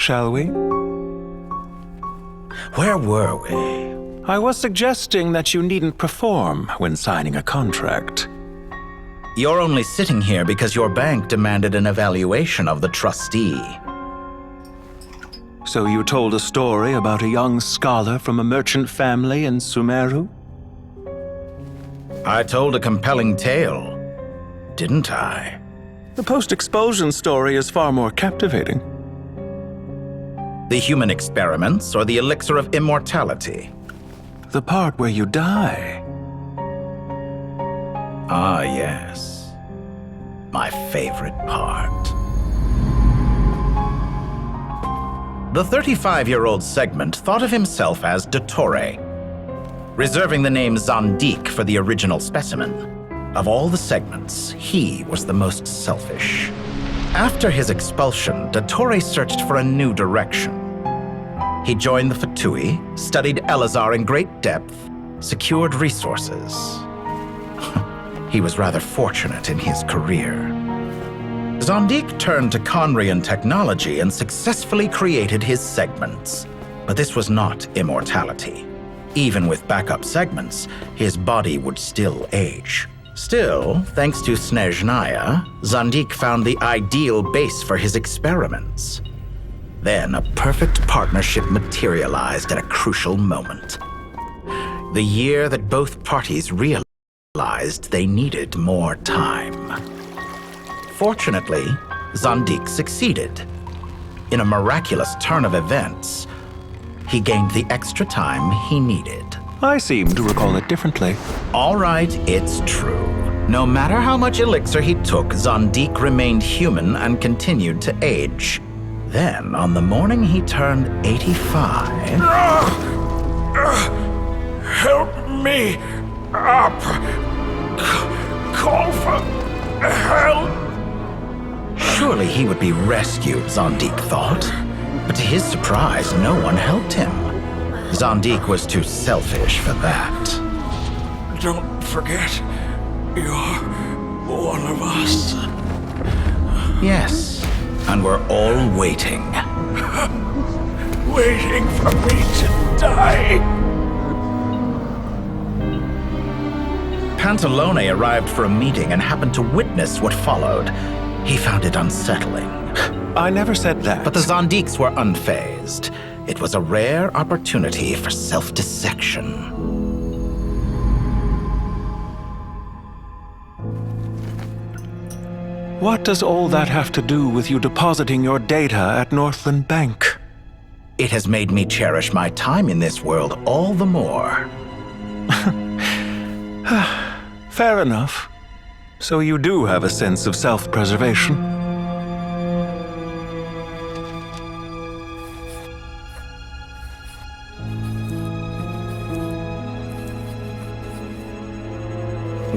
shall we? Where were we? I was suggesting that you needn't perform when signing a contract. You're only sitting here because your bank demanded an evaluation of the trustee. So you told a story about a young scholar from a merchant family in Sumeru? I told a compelling tale, didn't I? The post-expulsion story is far more captivating. The human experiments or the elixir of immortality? The part where you die. Ah, yes. My favorite part. The 35-year-old Segment thought of himself as Dottore, reserving the name Zondique for the original specimen. Of all the Segments, he was the most selfish. After his expulsion, Dottore searched for a new direction. He joined the Fatui, studied Elazar in great depth, secured resources. He was rather fortunate in his career. Zondique turned to Conrian technology and successfully created his segments. But this was not immortality. Even with backup segments, his body would still age. Still, thanks to Snezhnaya, Zondique found the ideal base for his experiments. Then a perfect partnership materialized at a crucial moment. The year that both parties realized they needed more time. Fortunately, Zondique succeeded. In a miraculous turn of events, he gained the extra time he needed. I seem to recall it differently. All right, it's true. No matter how much elixir he took, Zondique remained human and continued to age. Then, on the morning he turned 85... Help me up! Call for help! Surely he would be rescued, Zondique thought. But to his surprise, no one helped him. Zondique was too selfish for that. Don't forget, you're one of us. Yes, and we're all waiting. Waiting for me to die. Pantalone arrived for a meeting and happened to witness what followed. He found it unsettling. I never said that. But the Zondiques were unfazed. It was a rare opportunity for self-dissection. What does all that have to do with you depositing your data at Northland Bank? It has made me cherish my time in this world all the more. Fair enough. So you do have a sense of self-preservation.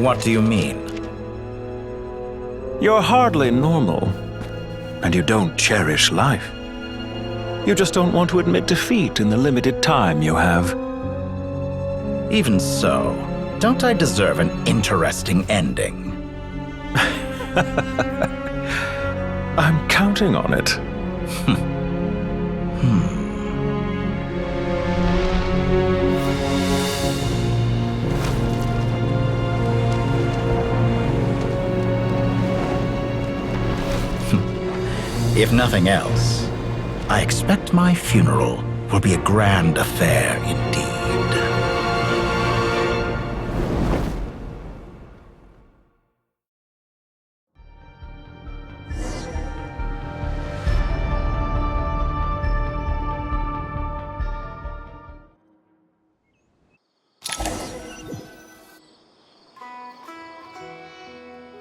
What do you mean? You're hardly normal, and you don't cherish life. You just don't want to admit defeat in the limited time you have. Even so, don't I deserve an interesting ending? I'm counting on it. If nothing else, I expect my funeral will be a grand affair indeed.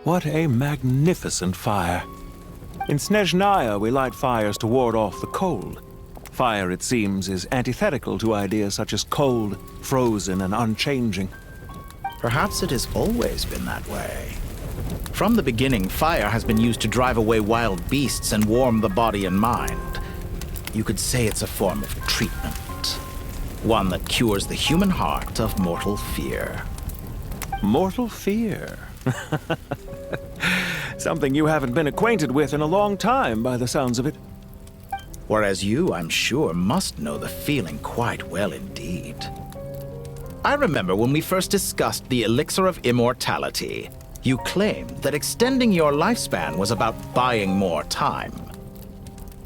What a magnificent fire. In Snezhnaya, we light fires to ward off the cold. Fire, it seems, is antithetical to ideas such as cold, frozen, and unchanging. Perhaps it has always been that way. From the beginning, fire has been used to drive away wild beasts and warm the body and mind. You could say it's a form of treatment. One that cures the human heart of mortal fear. Mortal fear. Something you haven't been acquainted with in a long time, by the sounds of it. Whereas you, I'm sure, must know the feeling quite well indeed. I remember when we first discussed the elixir of immortality, you claimed that extending your lifespan was about buying more time.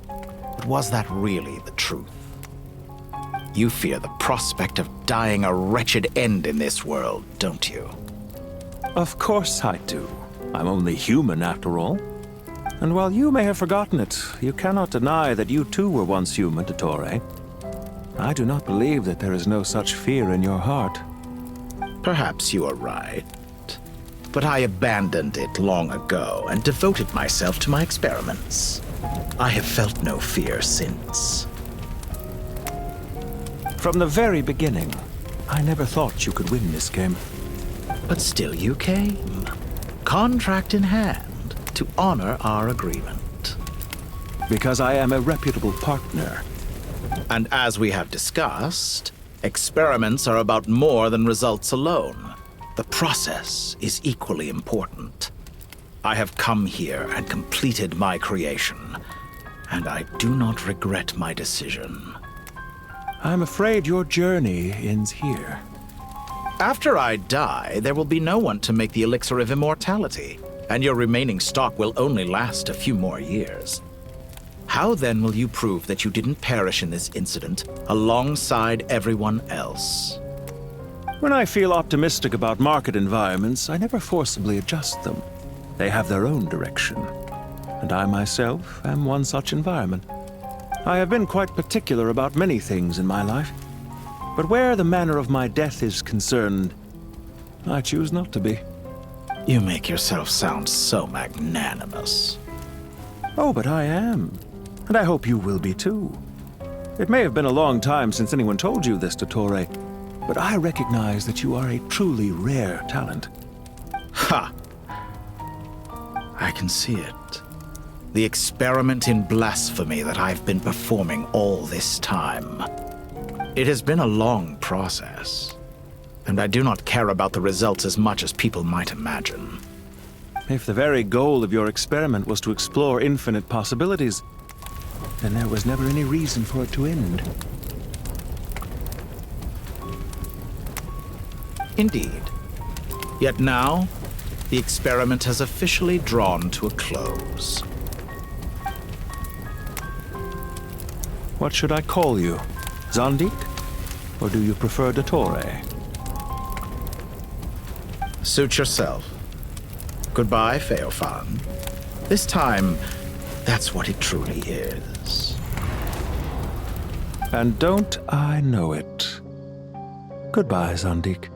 But was that really the truth? You fear the prospect of dying a wretched end in this world, don't you? Of course I do. I'm only human, after all. And while you may have forgotten it, you cannot deny that you too were once human, Dottore. I do not believe that there is no such fear in your heart. Perhaps you are right. But I abandoned it long ago and devoted myself to my experiments. I have felt no fear since. From the very beginning, I never thought you could win this game. But still you came, contract in hand, to honor our agreement. Because I am a reputable partner. And as we have discussed, experiments are about more than results alone. The process is equally important. I have come here and completed my creation, and I do not regret my decision. I'm afraid your journey ends here. After I die, there will be no one to make the elixir of immortality, and your remaining stock will only last a few more years. How then will you prove that you didn't perish in this incident alongside everyone else? When I feel optimistic about market environments, I never forcibly adjust them. They have their own direction, and I myself am one such environment. I have been quite particular about many things in my life, but where the manner of my death is concerned, I choose not to be. You make yourself sound so magnanimous. Oh, but I am. And I hope you will be too. It may have been a long time since anyone told you this, Dottore, but I recognize that you are a truly rare talent. Ha! I can see it. The experiment in blasphemy that I've been performing all this time. It has been a long process, and I do not care about the results as much as people might imagine. If the very goal of your experiment was to explore infinite possibilities, then there was never any reason for it to end. Indeed. Yet now, the experiment has officially drawn to a close. What should I call you? Zondik? Or do you prefer Dottore? Suit yourself. Goodbye, Feofan. This time, that's what it truly is. And don't I know it? Goodbye, Zondik.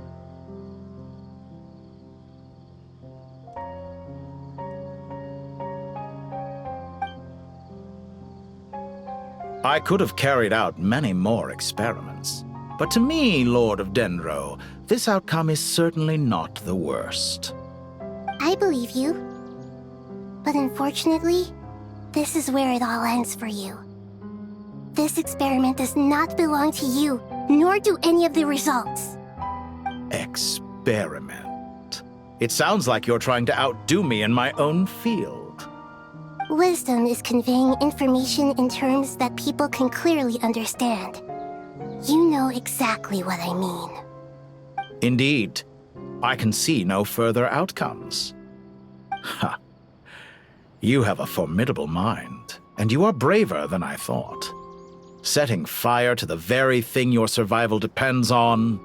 I could have carried out many more experiments, but to me, Lord of Dendro, this outcome is certainly not the worst. I believe you. But unfortunately, this is where it all ends for you. This experiment does not belong to you, nor do any of the results. Experiment? It sounds like you're trying to outdo me in my own field. Wisdom is conveying information in terms that people can clearly understand. You know exactly what I mean. Indeed. I can see no further outcomes. Ha. You have a formidable mind, and you are braver than I thought. Setting fire to the very thing your survival depends on.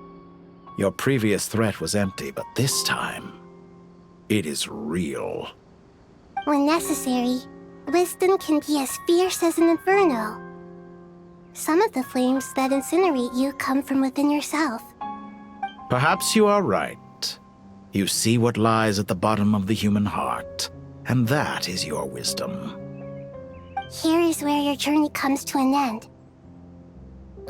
Your previous threat was empty, but this time, it is real. When necessary, wisdom can be as fierce as an inferno. Some of the flames that incinerate you come from within yourself. Perhaps you are right. You see what lies at the bottom of the human heart, and that is your wisdom. Here is where your journey comes to an end.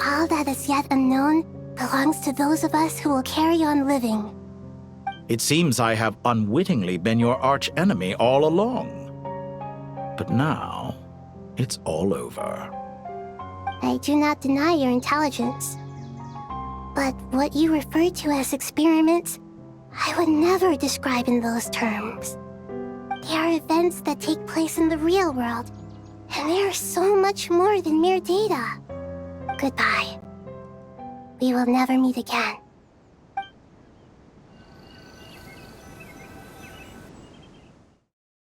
All that is yet unknown belongs to those of us who will carry on living. It seems I have unwittingly been your arch-enemy all along. But now, it's all over. I do not deny your intelligence. But what you refer to as experiments, I would never describe in those terms. They are events that take place in the real world, And they are so much more than mere data. Goodbye. We will never meet again.